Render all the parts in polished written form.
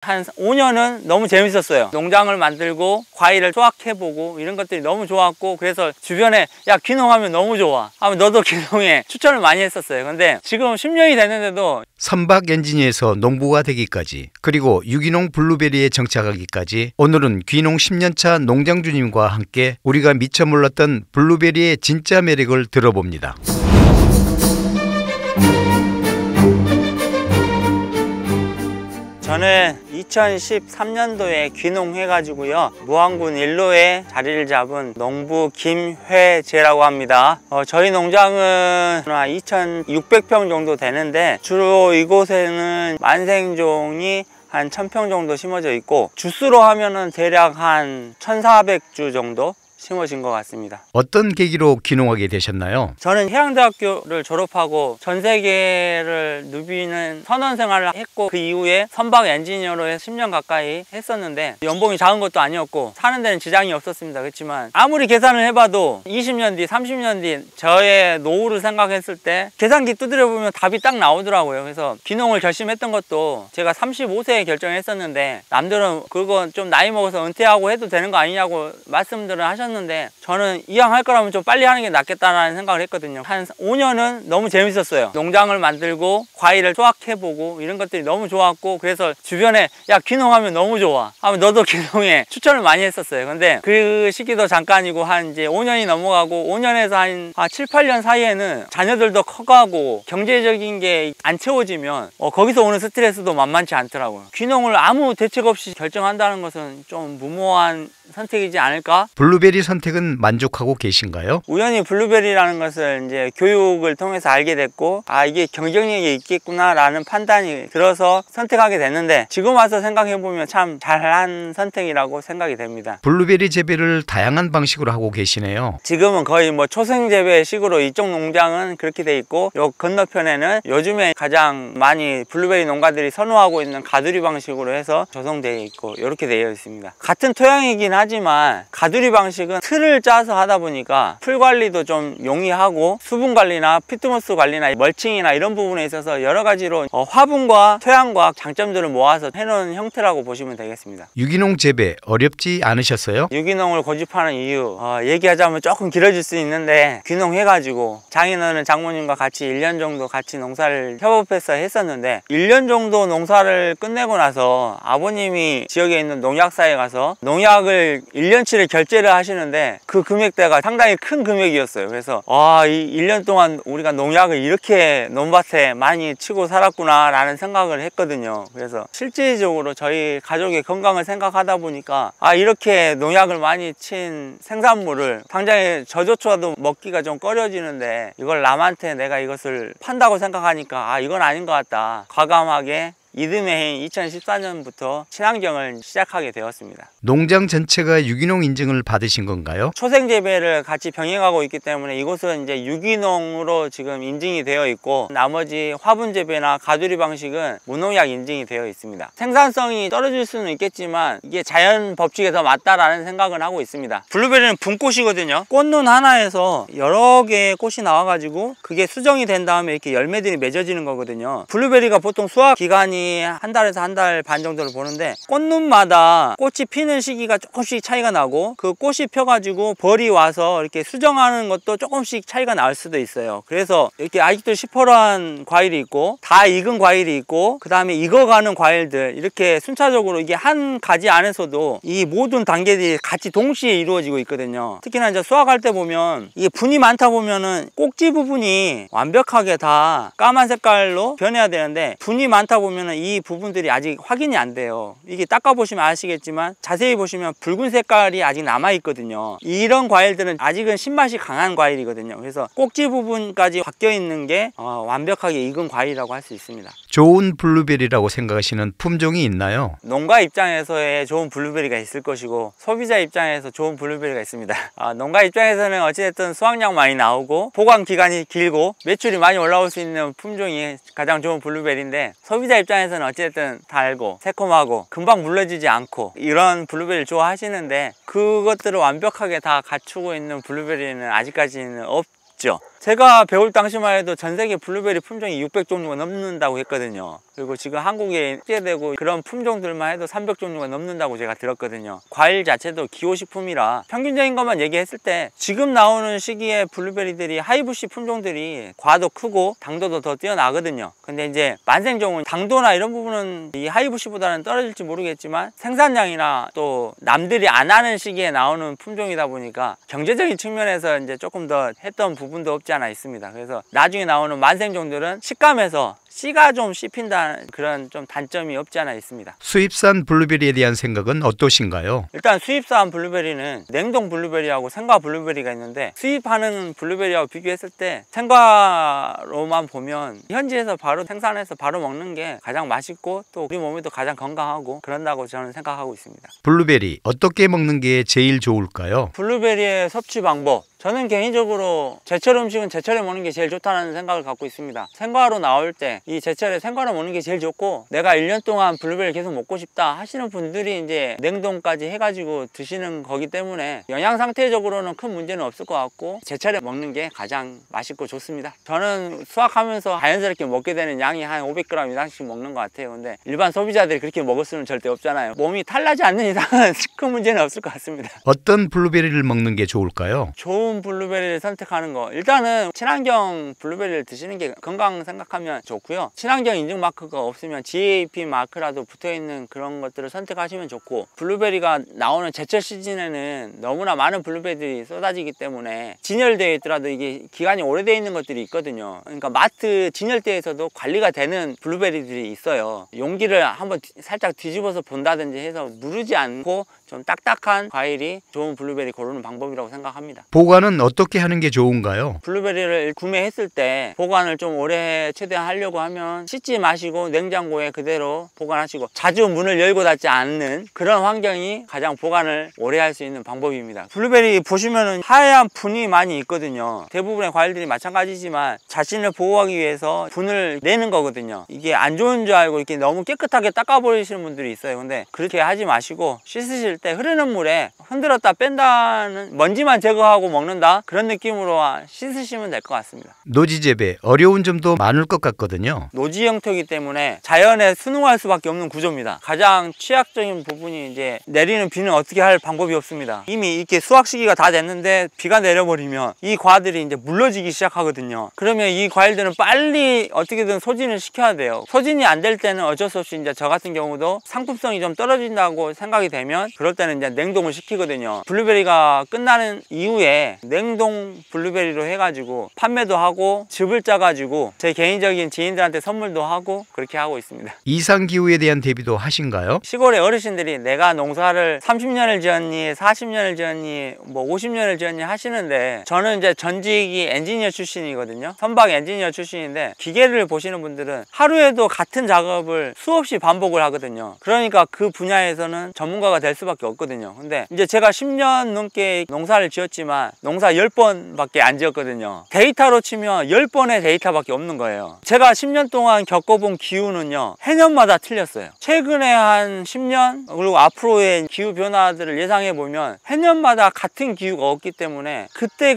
한 5년은 너무 재밌었어요. 농장을 만들고 과일을 수확해보고 이런 것들이 너무 좋았고, 그래서 주변에 야 귀농하면 너무 좋아 하면 너도 귀농해 추천을 많이 했었어요. 근데 지금 10년이 됐는데도 선박 엔지니어에서 농부가 되기까지, 그리고 유기농 블루베리에 정착하기까지, 오늘은 귀농 10년차 농장주님과 함께 우리가 미처 몰랐던 블루베리의 진짜 매력을 들어봅니다. 저는 2013년도에 귀농해가지고요, 무안군 일로에 자리를 잡은 농부 김회재라고 합니다. 저희 농장은 2,600평 정도 되는데, 주로 이곳에는 만생종이 한 1,000평 정도 심어져 있고, 주수로 하면은 대략 한 1,400주 정도 심어진 것 같습니다. 어떤 계기로 귀농하게 되셨나요? 저는 해양대학교를 졸업하고 전 세계를 누비는 선원 생활을 했고, 그 이후에 선박 엔지니어로 10년 가까이 했었는데, 연봉이 작은 것도 아니었고 사는 데는 지장이 없었습니다. 그렇지만 아무리 계산을 해봐도 20년 뒤 30년 뒤 저의 노후를 생각했을 때 계산기 두드려 보면 답이 딱 나오더라고요. 그래서 귀농을 결심했던 것도 제가 35세에 결정했었는데, 남들은 그거 좀 나이 먹어서 은퇴하고 해도 되는 거 아니냐고 말씀들을 하셨는데, 저는 이왕 할 거라면 좀 빨리 하는 게 낫겠다라는 생각을 했거든요. 한 5년은 너무 재밌었어요. 농장을 만들고 과일을 수확해보고 이런 것들이 너무 좋았고, 그래서 주변에 야 귀농하면 너무 좋아 하면 너도 귀농해 추천을 많이 했었어요. 근데 그 시기도 잠깐이고, 한 이제 5년이 넘어가고 5년에서 한 7, 8년 사이에는 자녀들도 커가고 경제적인 게 안 채워지면 거기서 오는 스트레스도 만만치 않더라고요. 귀농을 아무 대책 없이 결정한다는 것은 좀 무모한 선택이지 않을까? 블루베리 선택은 만족하고 계신가요? 우연히 블루베리라는 것을 이제 교육을 통해서 알게 됐고, 이게 경쟁력이 있겠구나 라는 판단이 들어서 선택하게 됐는데, 지금 와서 생각해보면 참 잘한 선택이라고 생각이 됩니다. 블루베리 재배를 다양한 방식으로 하고 계시네요. 지금은 거의 뭐 초생재배식으로 이쪽 농장은 그렇게 돼 있고, 요 건너편에는 요즘에 가장 많이 블루베리 농가들이 선호하고 있는 가두리 방식으로 해서 조성되어 있고, 이렇게 되어 있습니다. 같은 토양이긴 하지만 가두리 방식은 틀을 짜서 하다 보니까 풀 관리도 좀 용이하고, 수분 관리나 피트모스 관리나 멀칭이나 이런 부분에 있어서 여러 가지로 화분과 토양과 장점들을 모아서 해놓은 형태라고 보시면 되겠습니다. 유기농 재배 어렵지 않으셨어요? 유기농을 고집하는 이유 얘기하자면 조금 길어질 수 있는데, 귀농해가지고 장인어른 장모님과 같이 1년 정도 같이 농사를 협업해서 했었는데, 1년 정도 농사를 끝내고 나서 아버님이 지역에 있는 농약사에 가서 농약을 1년치를 결제를 하시는데, 그 금액대가 상당히 큰 금액이었어요. 그래서 이 1년 동안 우리가 농약을 이렇게 논밭에 많이 치고 살았구나 라는 생각을 했거든요. 그래서 실질적으로 저희 가족의 건강을 생각하다 보니까 이렇게 농약을 많이 친 생산물을 당장에 저조차도 먹기가 좀 꺼려지는데, 이걸 남한테 내가 이것을 판다고 생각하니까 이건 아닌 것 같다. 과감하게 이듬해 해인 2014년부터 친환경을 시작하게 되었습니다. 농장 전체가 유기농 인증을 받으신 건가요? 초생재배를 같이 병행하고 있기 때문에 이곳은 이제 유기농으로 지금 인증이 되어 있고, 나머지 화분재배나 가두리 방식은 무농약 인증이 되어 있습니다. 생산성이 떨어질 수는 있겠지만 이게 자연 법칙에 더 맞다라는 생각을 하고 있습니다. 블루베리는 분꽃이거든요. 꽃눈 하나에서 여러 개의 꽃이 나와가지고 그게 수정이 된 다음에 이렇게 열매들이 맺어지는 거거든요. 블루베리가 보통 수확 기간이 한 달에서 한 달 반 정도를 보는데, 꽃눈마다 꽃이 피는 시기가 조금씩 차이가 나고, 그 꽃이 펴가지고 벌이 와서 이렇게 수정하는 것도 조금씩 차이가 날 수도 있어요. 그래서 이렇게 아직도 시퍼런 과일이 있고, 다 익은 과일이 있고, 그 다음에 익어가는 과일들, 이렇게 순차적으로 이게 한 가지 안에서도 이 모든 단계들이 같이 동시에 이루어지고 있거든요. 특히나 이제 수확할 때 보면 이게 분이 많다 보면은 꼭지 부분이 완벽하게 다 까만 색깔로 변해야 되는데, 분이 많다 보면은 이 부분들이 아직 확인이 안 돼요. 이게 닦아 보시면 아시겠지만 자세히 보시면 붉은 색깔이 아직 남아 있거든요. 이런 과일들은 아직은 신맛이 강한 과일이거든요. 그래서 꼭지 부분까지 바뀌어 있는 게 완벽하게 익은 과일이라고 할 수 있습니다. 좋은 블루베리라고 생각하시는 품종이 있나요? 농가 입장에서의 좋은 블루베리가 있을 것이고, 소비자 입장에서 좋은 블루베리가 있습니다. 농가 입장에서는 어찌됐든 수확량 많이 나오고 보관 기간이 길고 매출이 많이 올라올 수 있는 품종이 가장 좋은 블루베리인데, 소비자 입장에서는 어찌됐든 달고 새콤하고 금방 물러지지 않고 이런 블루베리를 좋아하시는데, 그것들을 완벽하게 다 갖추고 있는 블루베리는 아직까지는 없죠. 제가 배울 당시만 해도 전 세계 블루베리 품종이 600종류가 넘는다고 했거든요. 그리고 지금 한국에 수입되고 그런 품종들만 해도 300종류가 넘는다고 제가 들었거든요. 과일 자체도 기호식품이라 평균적인 것만 얘기했을 때 지금 나오는 시기에 블루베리들이 하이브시 품종들이 과도 크고 당도도 더 뛰어나거든요. 근데 이제 만생종은 당도나 이런 부분은 이 하이브시보다는 떨어질지 모르겠지만 생산량이나 또 남들이 안 하는 시기에 나오는 품종이다 보니까 경제적인 측면에서 이제 조금 더 했던 부분도 없지 않아 있습니다. 그래서 나중에 나오는 만생종들은 식감에서 씨가 좀 씹힌다는 그런 좀 단점이 없지 않아 있습니다. 수입산 블루베리에 대한 생각은 어떠신가요? 일단 수입산 블루베리는 냉동 블루베리하고 생과 블루베리가 있는데 수입하는 블루베리하고 비교했을 때 생과로만 보면 현지에서 바로 생산해서 바로 먹는 게 가장 맛있고 또 우리 몸에도 가장 건강하고 그런다고 저는 생각하고 있습니다. 블루베리 어떻게 먹는 게 제일 좋을까요? 블루베리의 섭취 방법, 저는 개인적으로 제철 음식은 제철에 먹는 게 제일 좋다는 생각을 갖고 있습니다. 생과로 나올 때 이 제철에 생과로 먹는 게 제일 좋고, 내가 1년 동안 블루베리를 계속 먹고 싶다 하시는 분들이 이제 냉동까지 해가지고 드시는 거기 때문에 영양 상태적으로는 큰 문제는 없을 것 같고 제철에 먹는 게 가장 맛있고 좋습니다. 저는 수확하면서 자연스럽게 먹게 되는 양이 한 500g 이상씩 먹는 것 같아요. 근데 일반 소비자들이 그렇게 먹을 수는 절대 없잖아요. 몸이 탈나지 않는 이상은 큰 문제는 없을 것 같습니다. 어떤 블루베리를 먹는 게 좋을까요? 좋은 블루베리를 선택하는 거, 일단은 친환경 블루베리를 드시는 게 건강 생각하면 좋고요. 친환경 인증 마크가 없으면 GAP 마크라도 붙어있는 그런 것들을 선택하시면 좋고, 블루베리가 나오는 제철 시즌에는 너무나 많은 블루베리들이 쏟아지기 때문에 진열되어 있더라도 이게 기간이 오래되어 있는 것들이 있거든요. 그러니까 마트 진열대에서도 관리가 되는 블루베리들이 있어요. 용기를 한번 살짝 뒤집어서 본다든지 해서 무르지 않고 좀 딱딱한 과일이 좋은 블루베리 고르는 방법이라고 생각합니다. 보관은 어떻게 하는 게 좋은가요? 블루베리를 구매했을 때 보관을 좀 오래 최대한 하려고 하면 씻지 마시고 냉장고에 그대로 보관하시고, 자주 문을 열고 닫지 않는 그런 환경이 가장 보관을 오래 할 수 있는 방법입니다. 블루베리 보시면은 하얀 분이 많이 있거든요. 대부분의 과일들이 마찬가지지만 자신을 보호하기 위해서 분을 내는 거거든요. 이게 안 좋은 줄 알고 이렇게 너무 깨끗하게 닦아버리시는 분들이 있어요. 근데 그렇게 하지 마시고 씻으실 때 흐르는 물에 흔들었다 뺀다는, 먼지만 제거하고 먹는다 그런 느낌으로 씻으시면 될 것 같습니다. 노지 재배 어려운 점도 많을 것 같거든요. 노지 형태이기 때문에 자연에 순응할 수밖에 없는 구조입니다. 가장 취약적인 부분이 이제 내리는 비는 어떻게 할 방법이 없습니다. 이미 이렇게 수확 시기가 다 됐는데 비가 내려버리면 이 과들이 이제 물러지기 시작하거든요. 그러면 이 과일들은 빨리 어떻게든 소진을 시켜야 돼요. 소진이 안 될 때는 어쩔 수 없이 이제 저 같은 경우도 상품성이 좀 떨어진다고 생각이 되면 그럴 때는 이제 냉동을 시키거든요. 블루베리가 끝나는 이후에 냉동 블루베리로 해가지고 판매도 하고 즙을 짜가지고 제 개인적인 지인들한테 선물도 하고 그렇게 하고 있습니다. 이상기후에 대한 대비도 하신가요? 시골의 어르신들이 내가 농사를 30년을 지었니 40년을 지었니 뭐 50년을 지었니 하시는데, 저는 이제 전직이 엔지니어 출신이거든요. 선박 엔지니어 출신인데, 기계를 보시는 분들은 하루에도 같은 작업을 수없이 반복을 하거든요. 그러니까 그 분야에서는 전문가가 될 수밖에 없거든요. 근데 이제 제가 10년 넘게 농사를 지었지만 농사 10번밖에 안 지었거든요. 데이터로 치면 10번의 데이터밖에 없는 거예요. 제가 10년 동안 겪어본 기후는요, 해년마다 틀렸어요. 최근에 한 10년 그리고 앞으로의 기후 변화들을 예상해 보면 해년마다 같은 기후가 없기 때문에 그때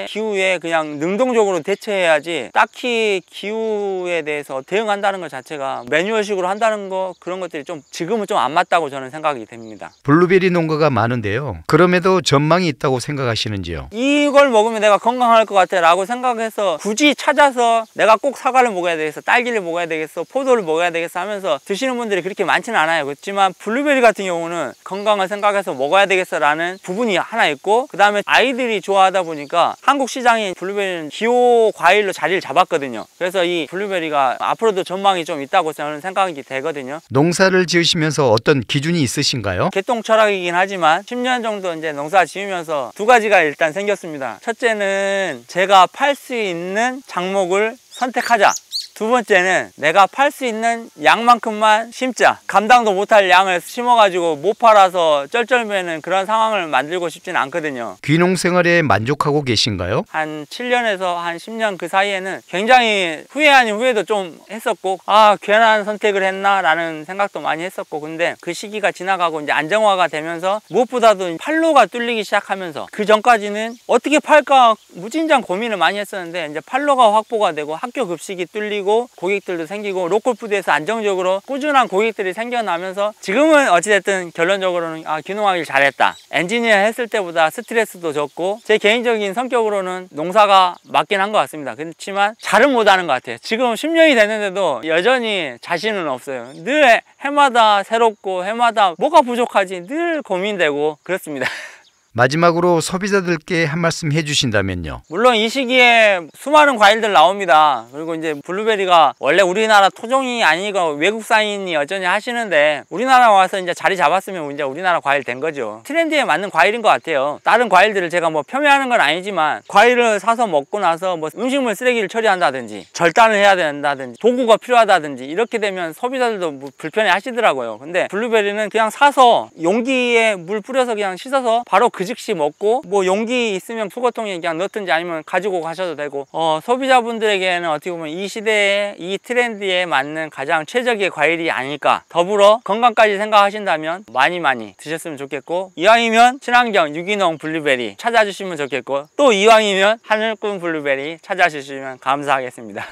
기후에 그냥 능동적으로 대처해야지, 딱히 기후에 대해서 대응한다는 것 자체가 매뉴얼식으로 한다는 거, 그런 것들이 좀 지금은 좀 안 맞다고 저는 생각이 됩니다. 블루베리 농가가 많은데요. 그럼에도 전망이 있다고 생각하시는지요? 이걸 먹으면 내가 건강할 것 같아 라고 생각해서 굳이 찾아서 내가 꼭 사과를 먹어야 되겠어, 딸기를 먹어야 되겠어, 포도를 먹어야 되겠어 하면서 드시는 분들이 그렇게 많지는 않아요. 그렇지만 블루베리 같은 경우는 건강을 생각해서 먹어야 되겠어 라는 부분이 하나 있고, 그 다음에 아이들이 좋아하다 보니까 한국 시장에 블루베리는 기호 과일로 자리를 잡았거든요. 그래서 이 블루베리가 앞으로도 전망이 좀 있다고 저는 생각이 되거든요. 농사를 지으시면서 어떤 기준이 있으신가요? 개똥 철학이긴 하지만 10년 정도 이제 농사 지으면서 두 가지가 일단 생겼습니다. 첫째는 제가 팔 수 있는 작목을 선택하자. 두 번째는 내가 팔 수 있는 양만큼만 심자. 감당도 못할 양을 심어가지고 못 팔아서 쩔쩔매는 그런 상황을 만들고 싶지는 않거든요. 귀농 생활에 만족하고 계신가요? 한 7년에서 한 10년 그 사이에는 굉장히 후회 아닌 후회도 좀 했었고, 아, 괜한 선택을 했나 라는 생각도 많이 했었고, 근데 그 시기가 지나가고 이제 안정화가 되면서 무엇보다도 팔로가 뚫리기 시작하면서, 그 전까지는 어떻게 팔까 무진장 고민을 많이 했었는데, 이제 팔로가 확보가 되고 학교 급식이 뚫리고 고객들도 생기고 로컬푸드에서 안정적으로 꾸준한 고객들이 생겨나면서, 지금은 어찌됐든 결론적으로는 귀농하길 잘했다. 엔지니어 했을 때보다 스트레스도 적고 제 개인적인 성격으로는 농사가 맞긴 한 것 같습니다. 그렇지만 잘은 못하는 것 같아요. 지금 10년이 됐는데도 여전히 자신은 없어요. 늘 해마다 새롭고 해마다 뭐가 부족하지 늘 고민되고 그렇습니다. 마지막으로 소비자들께 한 말씀 해주신다면요. 물론 이 시기에 수많은 과일들 나옵니다. 그리고 이제 블루베리가 원래 우리나라 토종이 아니고 외국산인이 여전히 하시는데, 우리나라 와서 이제 자리 잡았으면 이제 우리나라 과일 된 거죠. 트렌드에 맞는 과일인 것 같아요. 다른 과일들을 제가 뭐 폄훼하는 건 아니지만, 과일을 사서 먹고 나서 뭐 음식물 쓰레기를 처리한다든지 절단을 해야 된다든지 도구가 필요하다든지 이렇게 되면 소비자들도 뭐 불편해 하시더라고요. 근데 블루베리는 그냥 사서 용기에 물 뿌려서 그냥 씻어서 바로 그 즉시 먹고, 뭐 용기 있으면 수거통에 그냥 넣든지 아니면 가지고 가셔도 되고, 소비자분들에게는 어떻게 보면 이 시대에 이 트렌드에 맞는 가장 최적의 과일이 아닐까. 더불어 건강까지 생각하신다면 많이 드셨으면 좋겠고, 이왕이면 친환경 유기농 블루베리 찾아주시면 좋겠고, 또 이왕이면 하늘꾼 블루베리 찾아주시면 감사하겠습니다.